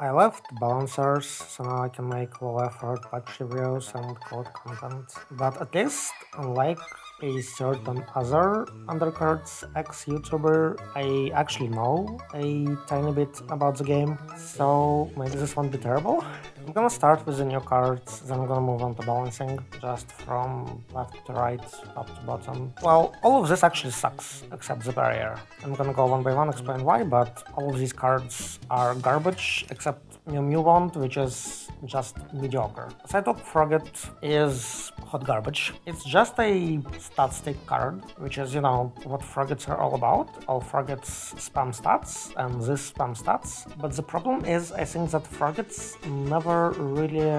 I left balancers, so now I can make low effort patch reviews and code content. But at least, unlike a certain other Undercards ex-YouTuber, I actually know a tiny bit about the game, so maybe this won't be terrible. I'm gonna start with the new cards, then I'm gonna move on to balancing, just from left to right, top to bottom. Well, all of this actually sucks, except the barrier. I'm gonna go one by one, explain why, but all of these cards are garbage, except Mew Mew Wand, which is just mediocre. Sidewalk Frogget is hot garbage. It's just a stat stick card, which is, what Froggets are all about. All Froggets spam stats, and this spam stats. But the problem is, I think that Froggets never really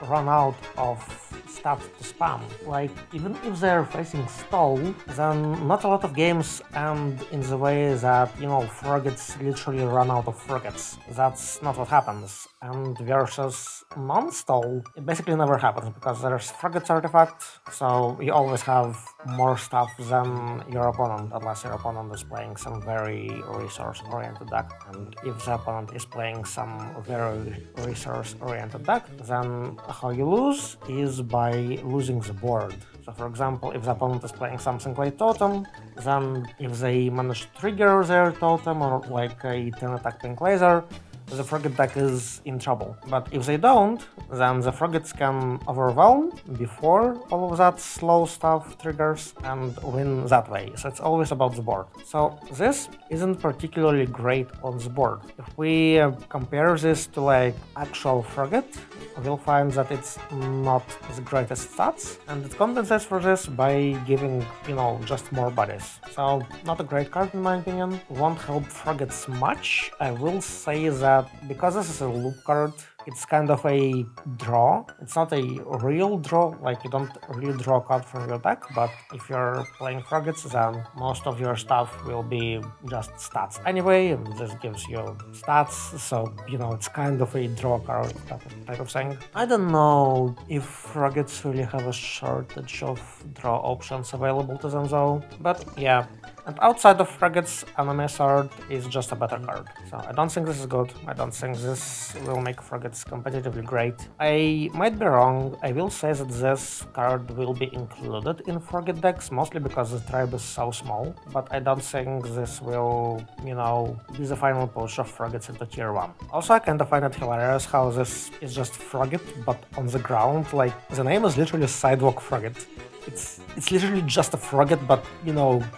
run out of stats to spam. Like, even if they're facing stall, then not a lot of games end in the way that, Froggets literally run out of Froggets. That's not what happens. And versus non-stall, it basically never happens because there's Froggets artifact, so you always have more stuff than your opponent, unless your opponent is playing some very resource-oriented deck. And if the opponent is playing some very resource-oriented deck, then how you lose is by losing the board. So for example, if the opponent is playing something like Totem, then if they manage to trigger their Totem or like a 10 attack pink laser, the Frogget deck is in trouble. But if they don't, then the Froggets can overwhelm before all of that slow stuff triggers and win that way. So it's always about the board. So this isn't particularly great on the board. If we compare this to like actual Frogget, we'll find that it's not the greatest stats, and it compensates for this by giving, just more bodies. So not a great card in my opinion. Won't help Froggets much. I will say that because this is a loop card, it's kind of a draw. It's not a real draw, like you don't really draw a card from your deck, but if you're playing Froggets, then most of your stuff will be just stats anyway, and this gives you stats, so, it's kind of a draw card type of thing. I don't know if Froggets really have a shortage of draw options available to them though, but yeah. And outside of Froggets, Anime Sword is just a better card. So I don't think this is good. I don't think this will make Froggets competitively great. I might be wrong. I will say that this card will be included in Frogget decks, mostly because the tribe is so small. But I don't think this will, be the final push of Froggets into tier 1. Also, I kinda find it hilarious how this is just Frogget, but on the ground. Like, the name is literally Sidewalk Frogget. It's literally just a Frogget, but,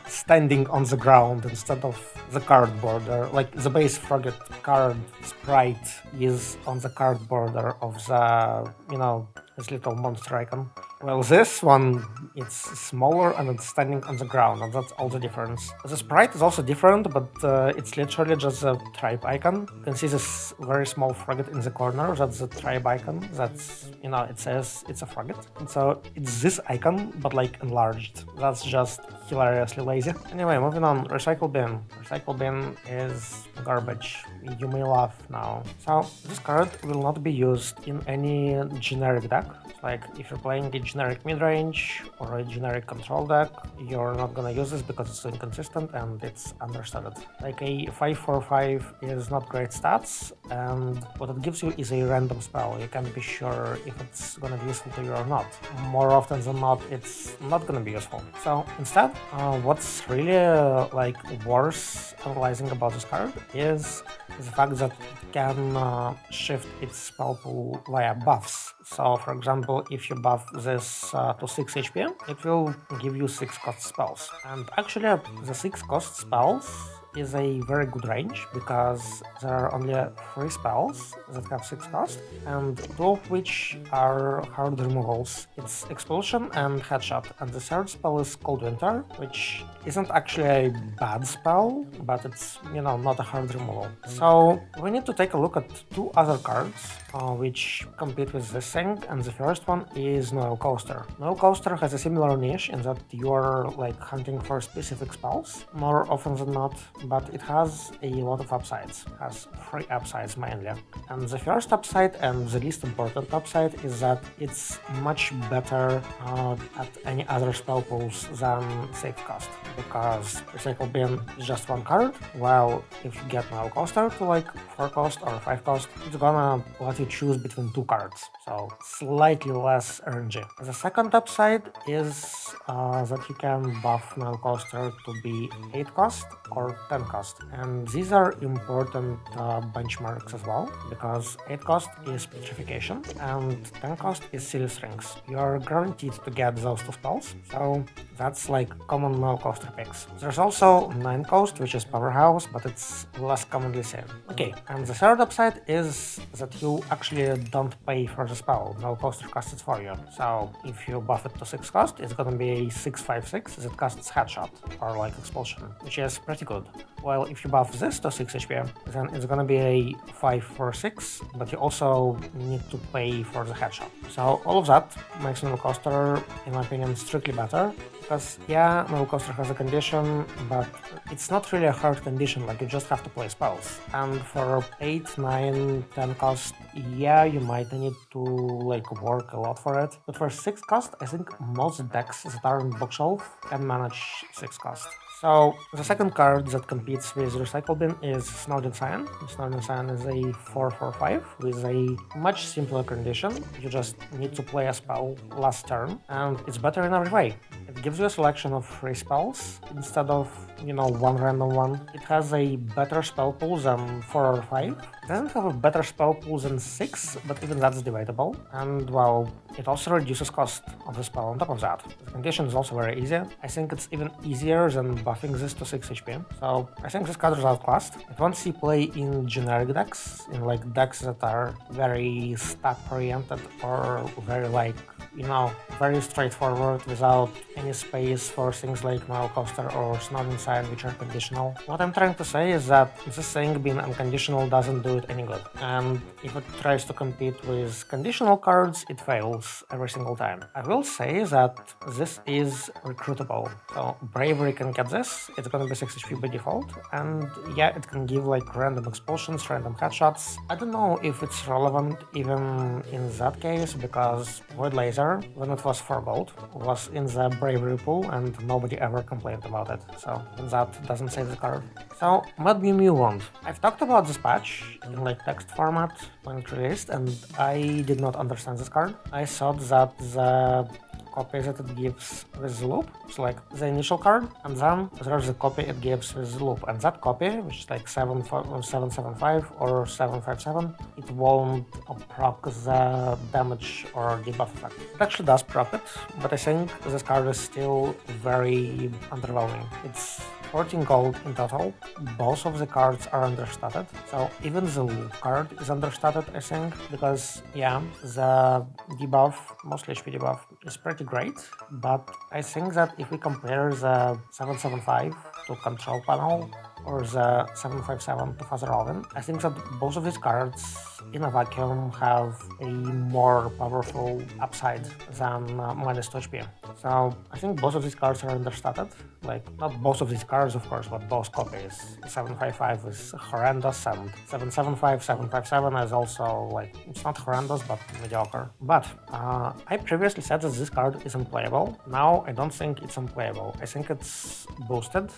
standing on the ground instead of the card border. Like, the base Frogget card sprite is on the card border of the, this little monster icon. Well, this one, it's smaller and it's standing on the ground, and that's all the difference. The sprite is also different, but it's literally just a tribe icon. You can see this very small Frogget in the corner, that's the tribe icon. That's, it says it's a Frogget. And so it's this icon, but like enlarged. That's just hilariously lazy. Anyway, moving on, Recycle Bin. Recycle Bin is garbage. You may laugh now. So, this card will not be used in any generic deck. Like, if you're playing a generic midrange or a generic control deck, you're not gonna use this because it's inconsistent and it's understudded. Like, a 5/4/5 is not great stats, and what it gives you is a random spell. You can't be sure if it's gonna be useful to you or not. More often than not, it's not gonna be useful. So instead, what's really worse analyzing about this card is the fact that it can shift its spell pool via buffs. So, for example, if you buff this to 6 HP, it will give you 6 cost spells. And actually, the 6 cost spells is a very good range because there are only 3 spells that have 6 cost, and 2 of which are hard removals. It's Expulsion and Headshot, and the third spell is Cold Winter, which isn't actually a bad spell, but it's, not a hard removal. So we need to take a look at 2 other cards which compete with this thing, and the first one is Noel Coaster. Noel Coaster has a similar niche in that you're hunting for specific spells more often than not, but it has a lot of upsides. It has 3 upsides mainly. And the first upside, and the least important upside, is that it's much better at any other spell pools than safe cost. because Recycle Bin is just one card, while if you get Null Coaster to like 4 cost or 5 cost, it's gonna let you choose between 2 cards, so slightly less RNG. The second upside is that you can buff Null Coaster to be 8 cost or 10 cost, and these are important benchmarks as well, because 8 cost is Petrification and 10 cost is Silly Strings. You're guaranteed to get those 2 spells, so that's like common Null Coaster picks. There's also 9 cost, which is Powerhouse, but it's less commonly seen. Okay, and the third upside is that you actually don't pay for the spell. Null Coaster casts it for you. So if you buff it to 6 cost, it's gonna be a 6/5/6 that casts Headshot or like Expulsion, which is pretty good. While if you buff this to 6 HP, then it's gonna be a 5/4/6, but you also need to pay for the Headshot. So all of that makes Null Coaster, in my opinion, strictly better. Because, yeah, Null Coaster has a condition, but it's not really a hard condition, like you just have to play spells. And for 8, 9, 10 cost, yeah, you might need to like work a lot for it. But for 6 cost, I think most decks that are in bookshelf can manage 6 cost. So the second card that competes with Recycle Bin is Snowden Cyan. Snowden Cyan is a 4/4/5 with a much simpler condition. You just need to play a spell last turn, and it's better in every way. It gives you a selection of 3 spells instead of, you know, one random one. It has a better spell pool than 4 or 5. It doesn't have a better spell pool than 6, but even that's debatable. And well, it also reduces cost of the spell on top of that. The condition is also very easy. I think it's even easier than buffing this to 6 HP. So I think this card is outclassed. It won't see play in generic decks, in like decks that are very stat oriented or very like, you know, very straightforward without any space for things like Null Coaster or Snowden Cyan, which are conditional. What I'm trying to say is that this thing being unconditional doesn't do it any good. And if it tries to compete with conditional cards, it fails every single time. I will say that this is recruitable. So Bravery can get this, it's gonna be 6 HP by default, and yeah, it can give like random expulsions, random headshots. I don't know if it's relevant even in that case, because Void Laser, when it was 4 gold, was in the Bravery pool and nobody ever complained about it, so that doesn't save the card. So what do you want? I've talked about this patch in like text format when it released, and I did not understand this card. I thought that the copy that it gives with the loop, it's like the initial card, and then there's the copy it gives with the loop, and that copy, which is like 775 or 757, it won't proc the damage or debuff effect. It actually does proc it, but I think this card is still very underwhelming. It's 14 gold in total. Both of the cards are understated, so even the loop card is understated, I think, because yeah, the debuff, mostly HP debuff, is pretty great, but I think that if we compare the 775 to Control Panel or the 757 to Father Alvin, I think that both of these cards in a vacuum have a more powerful upside than minus 2 HP. So I think both of these cards are understated. Like, not both of these cards, of course, but both copies. 755 is horrendous, and 775, 757 is also, like, it's not horrendous, but mediocre. But I previously said that this card is unplayable. Now I don't think it's unplayable. I think it's boosted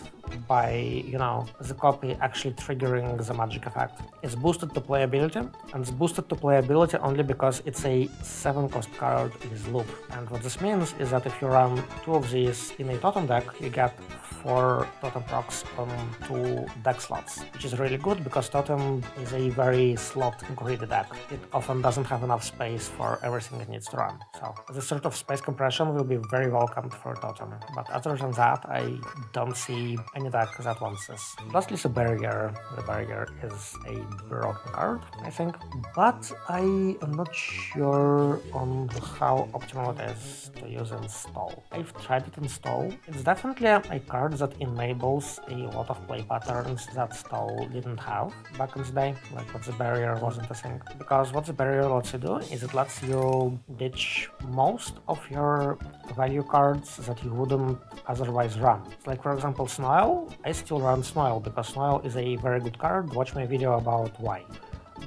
by, you know, the copy actually triggering the magic effect. It's boosted to playability, and it's boosted to playability only because it's a 7 cost card with loop. And what this means is that if you run 2 of these in a totem deck, you get 4 totem procs on 2 deck slots, which is really good because totem is a very slot greedy deck. It often doesn't have enough space for everything it needs to run. So this sort of space compression will be very welcomed for totem. But other than that, I don't see any deck that wants this. Lastly, the barrier. The barrier is a broken card, I think, but I am not sure on how optimal it is to use install. I've tried it install. It's definitely a card that enables a lot of play patterns that stall didn't have back in the day, like what the barrier wasn't a thing. Because what the barrier lets you do is it lets you ditch most of your value cards that you wouldn't otherwise run. Like for example Snoil, I still run Snoil because Snoil is a very good card. Watch my video about why.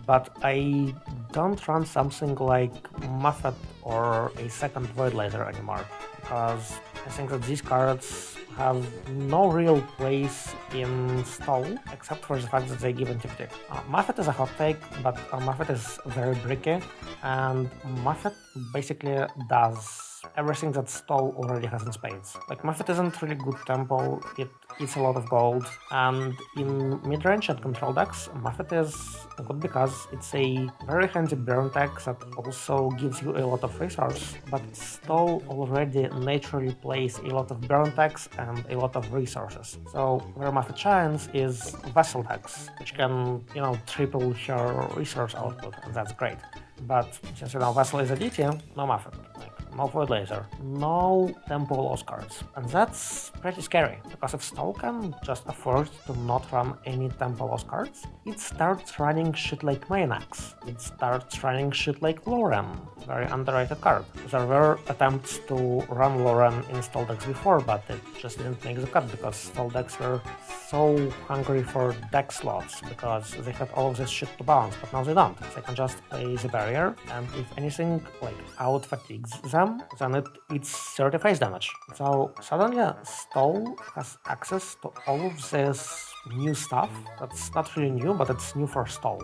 But I don't run something like Muffet or a second Void Laser anymore, because I think that these cards have no real place in stall, except for the fact that they give antiquity. Muffet is a hot take, but Muffet is very bricky, and Muffet basically does everything that Stall already has in spades. Like, Muffet isn't really good tempo, it eats a lot of gold, and in mid-range and control decks, Muffet is good because it's a very handy burn tech that also gives you a lot of resource, but Stall already naturally plays a lot of burn techs and a lot of resources. So where Muffet shines is Vessel decks, which can, triple her resource output, and that's great. But since Vessel is a DT, no Muffet. No Void Laser, no tempo loss cards. And that's pretty scary, because if Stall can just afford to not run any tempo loss cards, it starts running shit like Maynax. It starts running shit like Loren, very underrated card. There were attempts to run Loren in Stall decks before, but it just didn't make the cut because Stall decks were so hungry for deck slots because they had all of this shit to bounce, but now they don't. They can just play the barrier, and if anything out fatigues them, then it's 30 face damage. So suddenly Stall has access to all of this new stuff that's not really new, but it's new for Stall,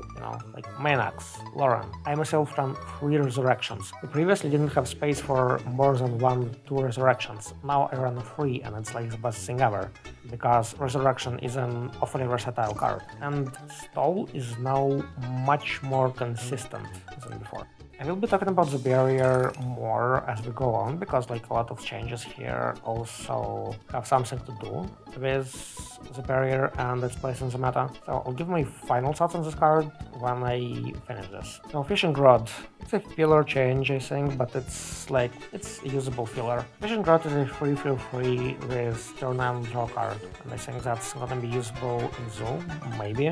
like Maynax, Loren. I myself ran 3 resurrections. I previously didn't have space for more than 1-2 resurrections. Now I run 3, and it's like the best thing ever, because resurrection is an awfully versatile card, and Stall is now much more consistent than before. I will be talking about the barrier more as we go on, because a lot of changes here also have something to do with the barrier and its place in the meta. So I'll give my final thoughts on this card when I finish this. So Fishing Rod, it's a filler change, I think, but it's a usable filler. Fishing Rod is a free with turn and draw card, and I think that's gonna be usable in Zoo, maybe,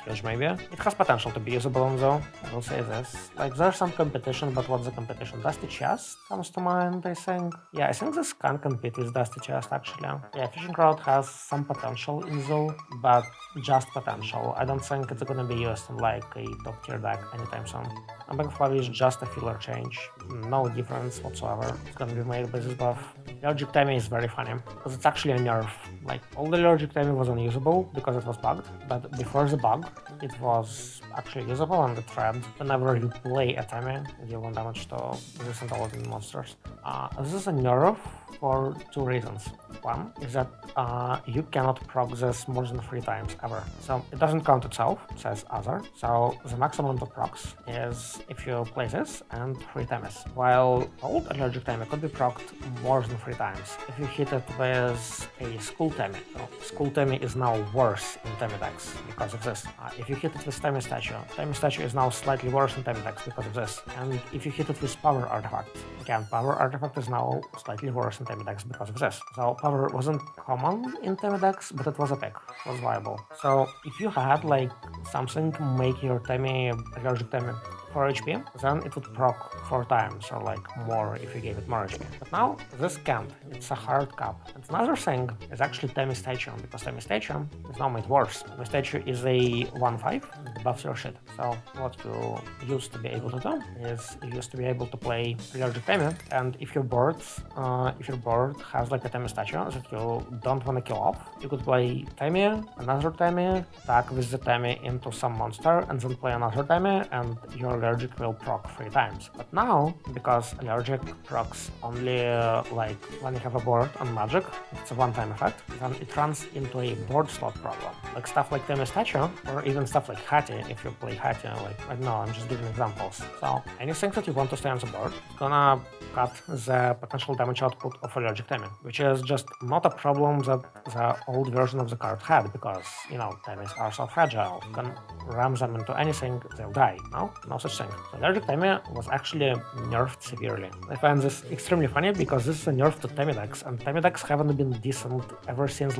huge maybe. It has potential to be usable in Zoo, I will say this. There's some competition, but what's the competition? Dusty Chest comes to mind, I think. Yeah, I think this can compete with Dusty Chest, actually. Yeah, Fishing Rod has some potential in Zoo, but just potential. I don't think it's gonna be used in a top tier deck anytime soon. Unbank Flavi is just a filler change, no difference whatsoever. It's gonna be made by this buff. Allergic Timing is very funny, because it's actually a nerf. All the Allergic Timing was unusable because it was bugged, but before the bug, it was actually usable, and it read whenever you play a Timing, deal 1 damage to resistant all monsters. This is a nerf for 2 reasons. One is that you cannot proc this more than 3 times ever. So it doesn't count itself, it says other. So the maximum to procs is if you play this and 3 times. While old Allergic Timing could be procced more than 3 times if you hit it with a School Timing. So School Timing is now worse in Timing decks because of this. If you hit it with Timing Statue is now slightly worse in Timing decks because of this. And if you hit it with Power Artifact, again, Power Artifact is now slightly worse in Timing decks because of this. So Power wasn't common in Timing decks, but it was a pick, it was viable. So if you had something to make your Allergic Timing 4 HP, then it would proc 4 times, or more if you gave it more HP. But now, this can't. It's a hard cap. And another thing is actually Timmy Statue, because Timmy Statue is now made worse. Timmy Statue is a 1/5, it buffs your shit. So what you used to be able to do is you used to be able to play Allergic Timmy, and if your board has a Timmy Statue that you don't want to kill off, you could play Timmy, another Timmy, attack with the Timmy into some monster, and then play another Timmy, and your Allergic will proc 3 times. But now, because Allergic procs only when you have a board on Magic, it's a one-time effect, then it runs into a board slot problem. Stuff like Timmy Statue, or even stuff like Hattie, if you play Hattie, I don't know, I'm just giving examples. So anything that you want to stay on the board is gonna cut the potential damage output of Allergic Timing, which is just not a problem that the old version of the card had, because, Timmies are so fragile. You can ram them into anything, they'll die. No such thing. So Allergic Timing was actually nerfed severely. I find this extremely funny because this is a nerf to Timmy decks, and Timmy decks haven't been decent ever since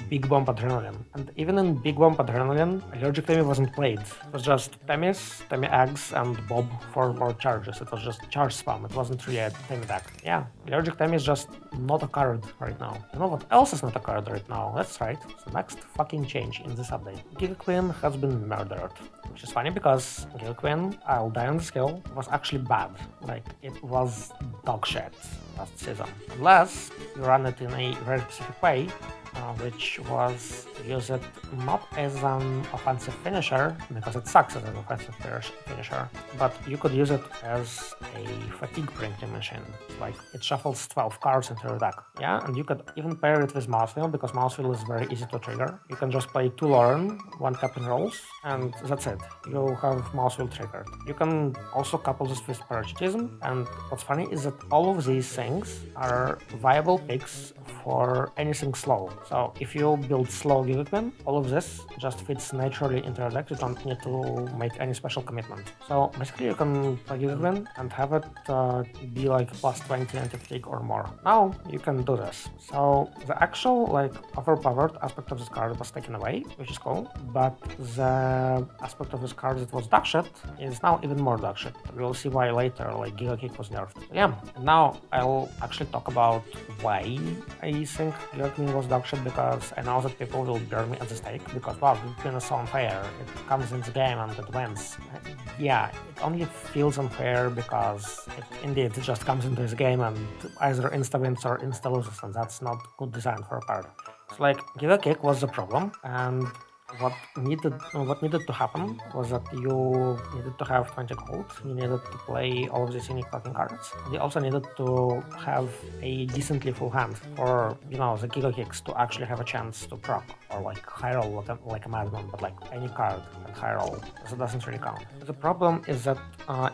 Big Bomb Adrenaline. And even in Big Bomb Adrenaline, Allergic Timing wasn't played. It was just Timmys, Timmy Eggs, and Bob for more charges. It was just charge spam. It wasn't really a Timmy deck. Yeah, Allergic Timing is just not a card right now. You know what else is not a card right now? That's right, the next fucking change in this update. Giga Queen has been murdered. Which is funny because Giga Queen while Diamond Skill was actually bad. Like, it was dog shit last season. Unless you run it in a very specific way, which was use it not as an offensive finisher, because it sucks as an offensive finisher, but you could use it as a fatigue printing machine. Like, it shuffles 12 cards into your deck. Yeah, and you could even pair it with Mousewheel, because Mousewheel is very easy to trigger. You can just play 2 Lauren, 1 Captain Rolls, and that's it. You have Mousewheel triggered. You can also couple this with Parasitism, and what's funny is that all of these things are viable picks for anything slow. So if you build slow Giga Queen, all of this just fits naturally into your deck. You don't need to make any special commitment. So basically you can play Giga Queen and have it be like plus 20 anti-fatigue or more. Now you can do this. So the actual like overpowered aspect of this card was taken away, which is cool, but the aspect of this card that was dog shit is now even more dog shit. We'll see why later, like Giga Kick was nerfed. Yeah, now I'll actually talk about why I think Giga Queen was dog shit, because I know that people will burn me at the stake, because wow, Giga Queen is so unfair. It comes in the game and it wins. Yeah, it only feels unfair because it just comes into this game and either insta-wins or insta-loses, and that's not good design for a card. So like, Giga Kick was the problem, and what needed to happen was that you needed to have 20 gold, you needed to play all of these unique fucking cards. You also needed to have a decently full hand for, you know, the Giga Kicks to actually have a chance to proc, or like high roll like a madman, but like any card at high roll, so it doesn't really count. The problem is that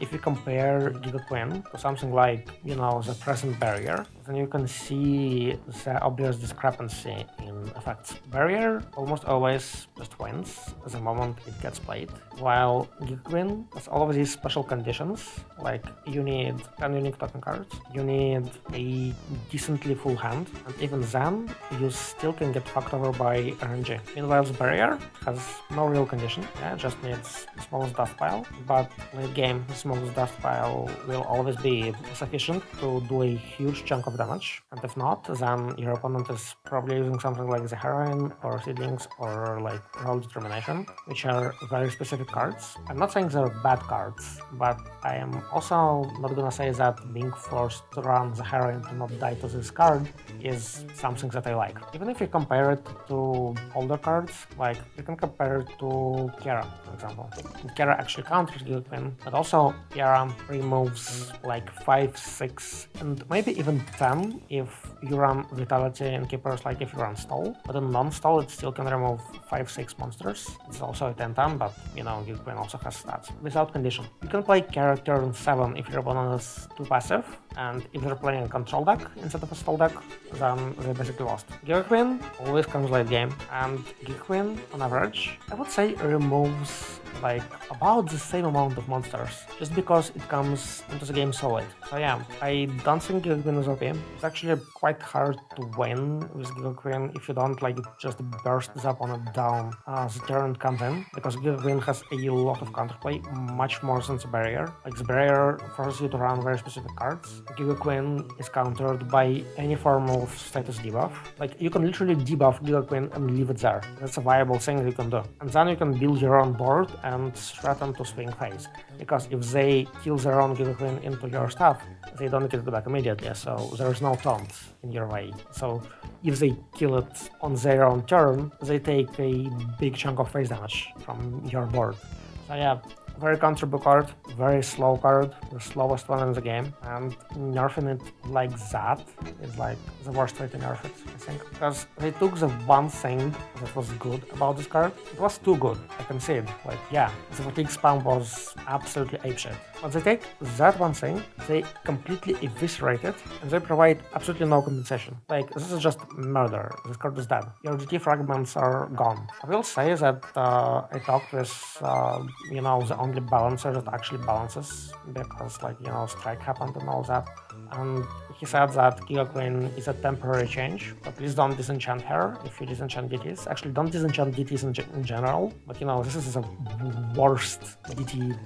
if you compare Giga Queen to something like, you know, the present barrier, then you can see the obvious discrepancy in effects. Barrier almost always just wins the moment it gets played, while Giga Queen has all of these special conditions, like you need 10 unique token cards, you need a decently full hand, and even then you still can get fucked over by RNG. Meanwhile, the barrier has no real condition, yeah, it just needs the smallest dust pile, but late game the smallest dust pile will always be sufficient to do a huge chunk of damage, and if not, then your opponent is probably using something like the Heroine or Seedlings or like Roll Determination, which are very specific cards. I'm not saying they're bad cards, but I am also not gonna say that being forced to run the Heroine to not die to this card is something that I like. Even if you compare it to older cards, like you can compare it to Kiara, for example. Kiara actually counters Giga Queen, but also Kiara removes like 5, 6, and maybe even 10 if you run Vitality and Keepers, like if you run Stall. But in non-Stall, it still can remove 5, 6 monsters. It's also a 10-10, but you know, Giga Queen also has stats. Without condition. You can play character on 7 if your opponent is too passive, and if they're playing a control deck instead of a stall deck, then they basically lost. Giga Queen always comes late game, and Giga Queen, on average, I would say removes like about the same amount of monsters, just because it comes into the game so late. So yeah, I don't think Giga Queen is OP. It's actually quite hard to win with Giga Queen if you don't like just burst the opponent down as the turn comes in, because Giga Queen has a lot of counterplay, much more than the barrier. Like the barrier forces you to run very specific cards. Giga Queen is countered by any form of status debuff. Like you can literally debuff Giga Queen and leave it there. That's a viable thing you can do. And then you can build your own board and threaten to swing phase. Because if they kill their own Giga Queen into your stuff, they don't get it back immediately, so there's no taunt in your way. So if they kill it on their own turn, they take a big chunk of phase damage from your board. So yeah, very counterable card, very slow card, the slowest one in the game, and nerfing it like that is like the worst way to nerf it, I think. Because they took the one thing that was good about this card. It was too good, I can see it. Like, yeah, the fatigue spam was absolutely apeshit. But they take that one thing, they completely eviscerate it, and they provide absolutely no compensation. Like, this is just murder. This card is dead. Your GT fragments are gone. I will say that I talked with, you know, the only balancer that actually balances, because, like, you know, strike happened and all that. And he said that Giga Queen is a temporary change, but please don't disenchant her if you disenchant DTs. Actually, don't disenchant DTs in general, but you know, this is the worst DT,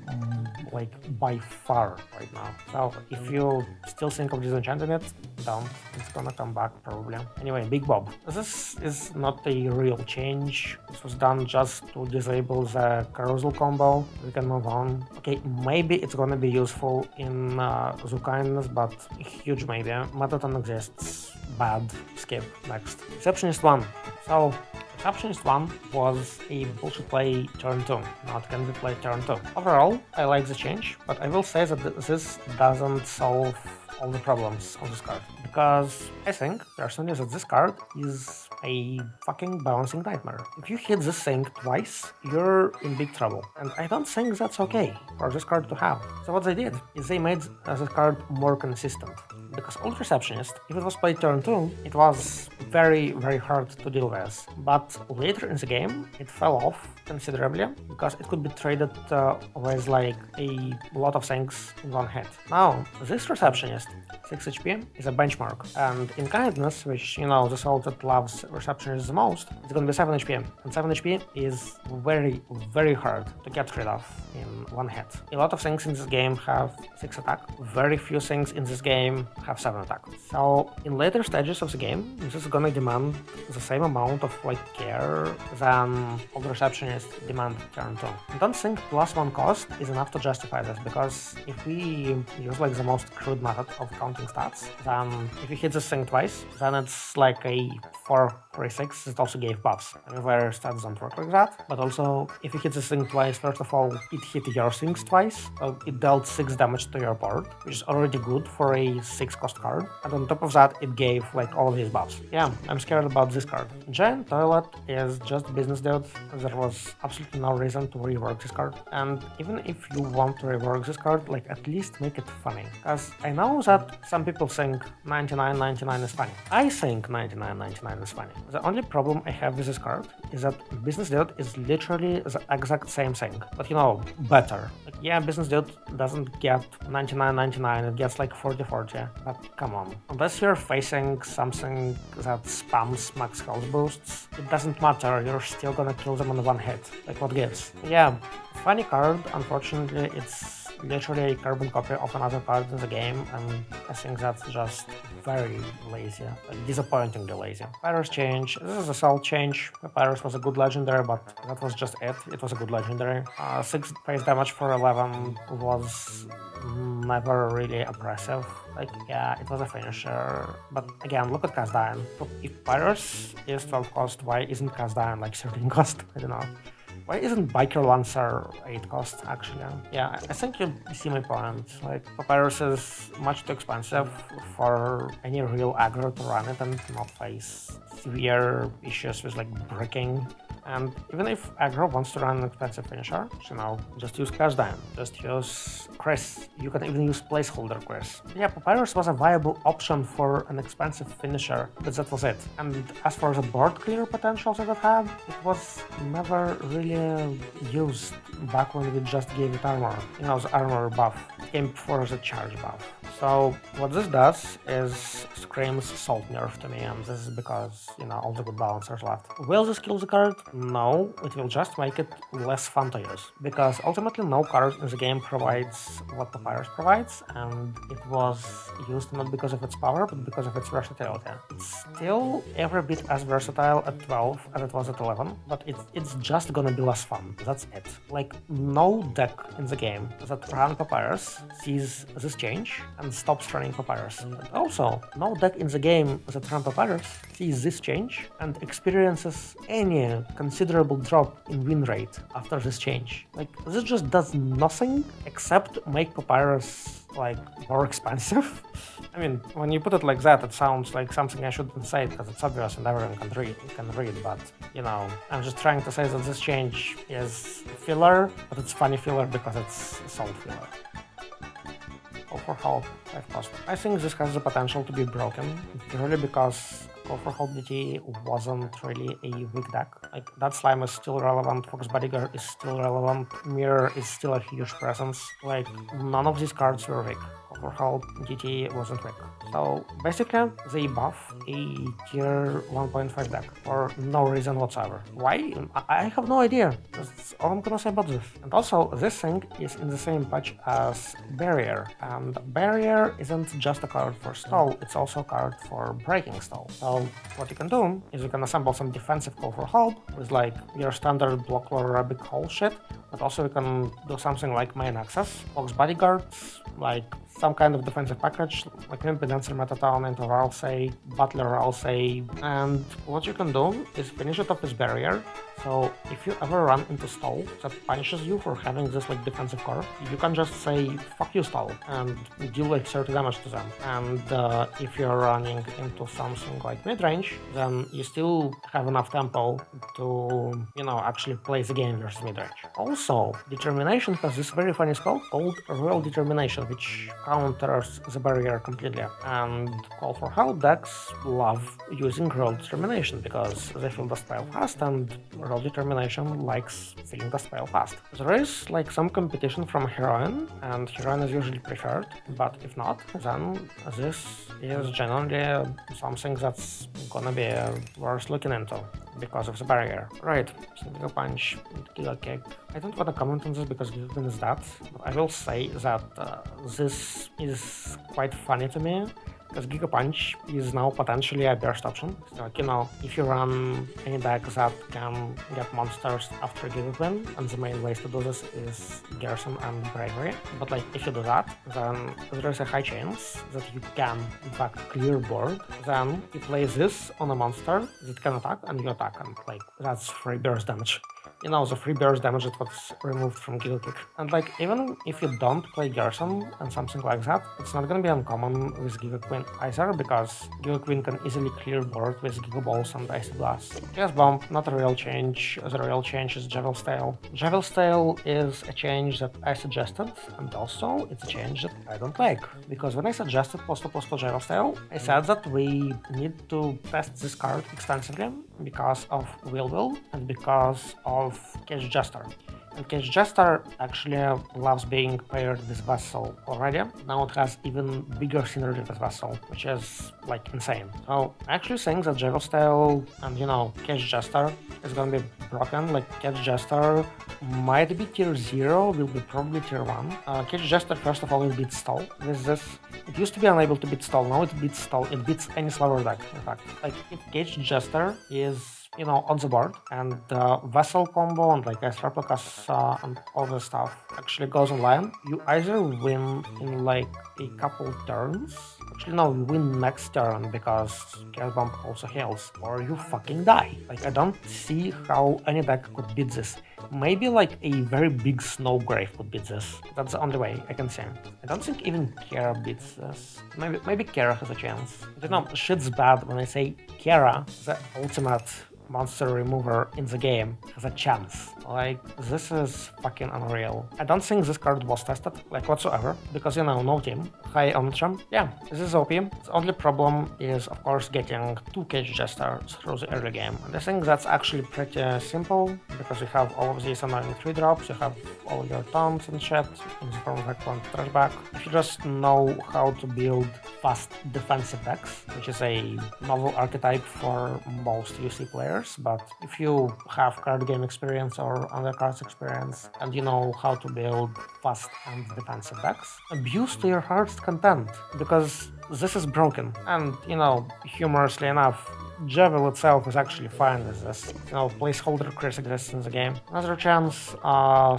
like, by far right now. So if you still think of disenchanting it, don't. It's gonna come back probably. Anyway, Big Bob. This is not a real change. This was done just to disable the carousel combo. We can can move on. Okay, maybe it's gonna be useful in Zoo Kindness, but huge maybe. Metaton exists. Bad. Skip. Next. Receptionist 1. So, Receptionist 1 was a bullshit play turn 2, not can be played turn 2. Overall, I like the change, but I will say that this doesn't solve all the problems of this card. Because I think, personally, that this card is a fucking balancing nightmare. If you hit this thing twice, you're in big trouble. And I don't think that's okay for this card to have. So what they did is they made this card more consistent. Because Old Receptionist, if it was played turn 2, it was very, very hard to deal with. But later in the game, it fell off considerably because it could be traded with like a lot of things in one hit. Now, this Receptionist, 6 HP, is a benchmark. And in Kindness, which, you know, the soul that loves Receptionist the most, it's gonna be 7 HP. And 7 HP is very, very hard to get rid of in one hit. A lot of things in this game have 6 attack. Very few things in this game have 7 attack. So in later stages of the game, this is gonna demand the same amount of like care than Old Receptionist demand turn 2. I don't think +1 cost is enough to justify this, because if we use like the most crude method of counting stats, then if you hit this thing twice, then it's like a 4/6 that also gave buffs. I mean, where stats don't work like that, but also if you hit this thing twice, first of all, it hit your things twice, so it dealt 6 damage to your board, which is already good for a 6 cost card, and on top of that, it gave like all of these buffs. Yeah, I'm scared about this card. Giant Toilet is just business dude. There was absolutely no reason to rework this card, and even if you want to rework this card, like at least make it funny, because I know that some people think 99.99 is funny. I think 99.99 is funny. The only problem I have with this card is that Business Dude is literally the exact same thing, but you know, better. Like, yeah, Business Dude doesn't get 99.99, it gets like 40/40, but come on. Unless you're facing something that spams max health boosts, it doesn't matter, you're still gonna kill them on one hit. Like, what gives? Yeah, funny card, unfortunately, it's literally a carbon copy of another card in the game, and I think that's just very lazy, like disappointingly lazy. Papyrus change, this is a soul change. Papyrus was a good legendary, but that was just it. It was a good legendary. 6 face damage for 11 was never really oppressive. Like, yeah, it was a finisher, but again, look at Kazdan. If Papyrus is 12 cost, why isn't Kazdan like 13 cost? I don't know. Why isn't Biker Lancer 8 cost, actually? Yeah, I think you see my point. Like, Papyrus is much too expensive for any real aggro to run it and not face severe issues with, like, bricking. And even if aggro wants to run an expensive finisher, you know, just use Crash Dime, just use Chris. You can even use placeholder Chris. Yeah, Papyrus was a viable option for an expensive finisher, but that was it. And as for the board clear potential that it had, it was never really used back when we just gave it armor. You know, the armor buff came before the charge buff. So what this does is screams Salt nerf to me, and this is because, you know, all the good balancers left. Will this kill the card? No, it will just make it less fun to use, because ultimately no card in the game provides what Papyrus provides, and it was used not because of its power, but because of its versatility. It's still every bit as versatile at 12 as it was at 11, but it's just gonna be less fun. That's it. Like, no deck in the game that ran Papyrus sees this change and stops running Papyrus. And also, no deck in the game that ran Papyrus sees this change and experiences any considerable drop in win rate after this change. Like, this just does nothing except make Papyrus like more expensive. I mean, when you put it like that, it sounds like something I shouldn't say because it's obvious and everyone can read, but you know, I'm just trying to say that this change is filler, but it's funny filler because it's salt filler. For help, 5 cost. I think this has the potential to be broken, purely because Call for Help DT wasn't really a weak deck. Like, that slime is still relevant, Fox Bodyguard is still relevant, Mirror is still a huge presence. Like, none of these cards were weak. Call for Help DT wasn't weak. So basically, they buff a tier 1.5 deck for no reason whatsoever. Why? I have no idea. That's all I'm gonna say about this. And also, this thing is in the same patch as Barrier. And Barrier isn't just a card for stall, it's also a card for breaking stall. So what you can do is you can assemble some defensive Call for Help with like your standard block lore Arabic hole shit, but also you can do something like main access, Fox Bodyguards, like some kind of defensive package, like Impedancer Metaton into Ralsei, Butler Ralsei, and what you can do is finish it off with Barrier. So if you ever run into stall that punishes you for having this like defensive core, you can just say fuck you stall and deal like 30 damage to them. And if you're running into something like mid-range, then you still have enough tempo to, you know, actually play the game versus mid-range. Also, Determination has this very funny spell called Royal Determination, which counters the barrier completely. And Call for Help decks love using Royal Determination because they feel the spell fast, and Royal Determination likes feeling the spell fast. There is like some competition from Heroine, and Heroine is usually preferred, but if not, then this is generally something that's gonna be worth looking into because of the barrier. Right, so Giga Punch, Giga Kick. I don't want to comment on this because Giga Queen is that. I will say that this is quite funny to me because Giga Punch is now potentially a burst option. So, like, you know, if you run any deck that can get monsters after Giga Queen, and the main ways to do this is Garrison and Bravery. But like, if you do that, then there is a high chance that you can, in fact, clear board. Then you play this on a monster that can attack, and you attack, and like, that's free burst damage. You know, the free burst damage that was removed from Giga Kick. And like, even if you don't play Garrison and something like that, it's not gonna be uncommon with Giga Queen either, because Giga Queen can easily clear board with Giga Balls and Icy Blast. Chaos Bomb, not a real change. The real change is Javel's Tail. Javel's Tail is a change that I suggested, and also it's a change that I don't like. Because when I suggested Posto Javel's Tail, I said that we need to test this card extensively because of Will and because of Cage Jester. And Cage Jester actually loves being paired with Vessel already. Now it has even bigger synergy with Vessel, which is like insane. So I actually think that Javel's Tail and, you know, Cage Jester is gonna be broken. Like, Cage Jester might be tier 0, will be probably tier 1. Cage Jester, first of all, it beats Stall. With this, it used to be unable to beat Stall, now it beats Stall. It beats any slower deck, in fact. Like, if Cage Jester is, you know, on the board, and the Vessel combo and like Ice Replicas and all this stuff actually goes online, you either win in like a couple turns. Actually, no, you win next turn because Chaos Bomb also heals, or you fucking die. Like, I don't see how any deck could beat this. Maybe like a very big Snowgrave could beat this. That's the only way I can see. I don't think even Kara beats this. Maybe Kara has a chance. You know, shit's bad when I say Kara, the ultimate monster remover in the game, has a chance. Like, this is fucking unreal. I don't think this card was tested, like, whatsoever, because, you know, no team. High Omnicham. Yeah, this is OP. The only problem is, of course, getting 2 Cage Jester through the early game. And I think that's actually pretty simple, because you have all of these annoying 3 drops, you have all your taunts and shit in the form of Eggplant Trashback. If you just know how to build fast defensive decks, which is a novel archetype for most UC players, but if you have card game experience or Undercards experience, and you know how to build fast and defensive decks, abuse to your heart's content, because this is broken. And, you know, humorously enough, Javel itself is actually fine with this. You know, placeholder Chris exists in the game. Another chance,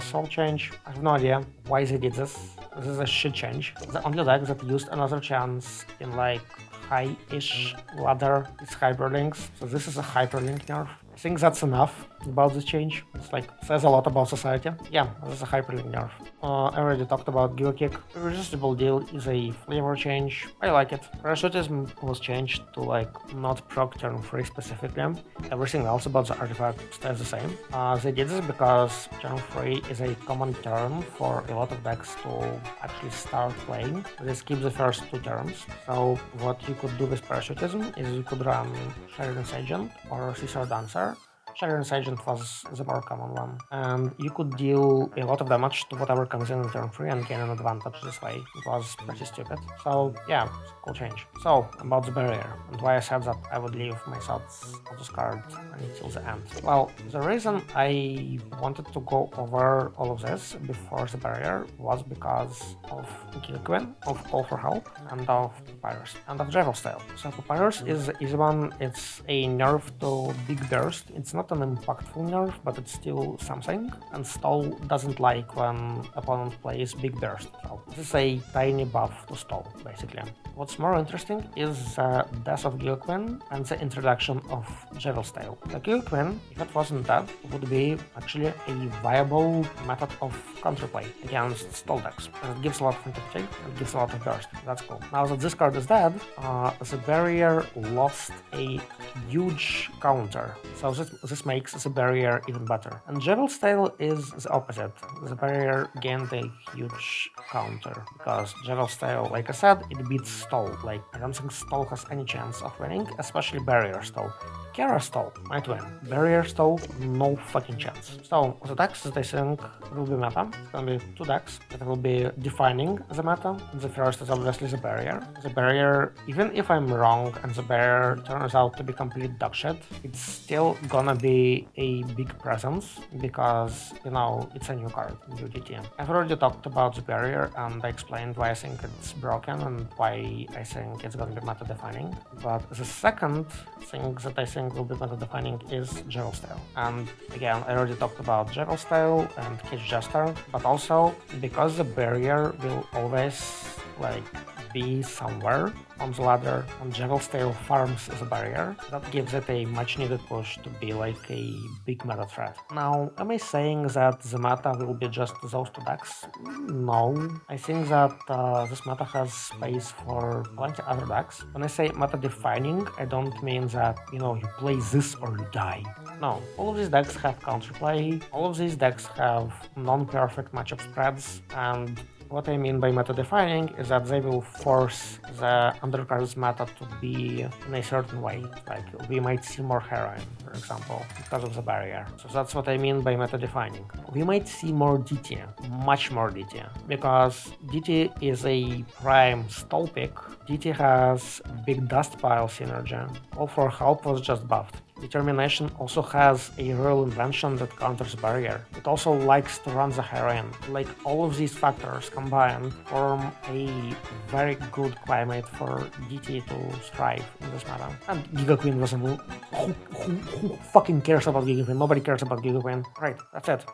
Soul Change. I have no idea why they did this. This is a shit change. The only deck that used Another Chance in like high-ish ladder is Hyperlinks, so this is a Hyperlink nerf. I think that's enough about this change. It's like, says a lot about society. Yeah, this is a Hyperlink nerf. I already talked about Giga Kick. Irresistible Deal is a flavor change. I like it. Parasitism was changed to like not proc turn 3 specifically. Everything else about the artifact stays the same. They did this because turn 3 is a common turn for a lot of decks to actually start playing. This keeps the first 2 turns. So what you could do with Parasitism is you could run Sheridan's Agent or Caesar Dancer. Sheridan's Agent was the more common one, and you could deal a lot of damage to whatever comes in turn 3 and gain an advantage this way. It was pretty stupid. So yeah, cool change. So, about the barrier, and why I said that I would leave my thoughts on this card until the end. Well, the reason I wanted to go over all of this before the barrier was because of Giga Queen, of Call for Help, and of Papyrus, and of Javel Style. So Papyrus is the easy one. It's a nerf to Big Burst. It's not not an impactful nerf, but it's still something, and stall doesn't like when opponent plays big burst, so this is a tiny buff to stall, basically. What's more interesting is the death of Giga Queen and the introduction of Javel's Tail. The Giga Queen, if it wasn't dead, would be actually a viable method of counterplay against stall decks, and it gives a lot of intensity, and gives a lot of burst. That's cool. Now that this card is dead, the barrier lost a huge counter, so this makes the barrier even better. And Javel's Tail is the opposite. The barrier gained a huge counter, because Javel's Tail, like I said, it beats stall. Like, I don't think stall has any chance of winning, especially barrier stall. Kara stall might win. Barrier stall, no fucking chance. So, the decks that I think will be meta, it's gonna be two decks that will be defining the meta. The first is obviously the barrier. The barrier, even if I'm wrong and the barrier turns out to be complete dog shit, it's still gonna be a big presence because, you know, it's a new card, new DT. I've already talked about the barrier and I explained why I think it's broken and why I think it's gonna be meta defining. But the second thing that I think will be meta defining is Javel's Tail. And again, I already talked about Javel's Tail and Cage Jester, but also because the barrier will always like be somewhere on the ladder and Javel's Tail farms the barrier, that gives it a much needed push to be like a big meta threat. Now, am I saying that the meta will be just those two decks? No. I think that this meta has space for plenty other decks. When I say meta defining, I don't mean that, you know, you play this or you die. No, all of these decks have counterplay, all of these decks have non-perfect matchup spreads, and what I mean by meta defining is that they will force the Undercards meta to be in a certain way. Like, we might see more heroine, for example, because of the barrier. So that's what I mean by meta defining. We might see more DT, much more DT, because DT is a prime stall pick. DT has big dust pile synergy. Call for Help was just buffed. Determination also has a royal invention that counters barrier. It also likes to run the heroine. Like, all of these factors combined form a very good climate for DT to strive in this meta. And Giga Queen was a who fucking cares about Giga Queen? Nobody cares about Giga Queen. Right, that's it.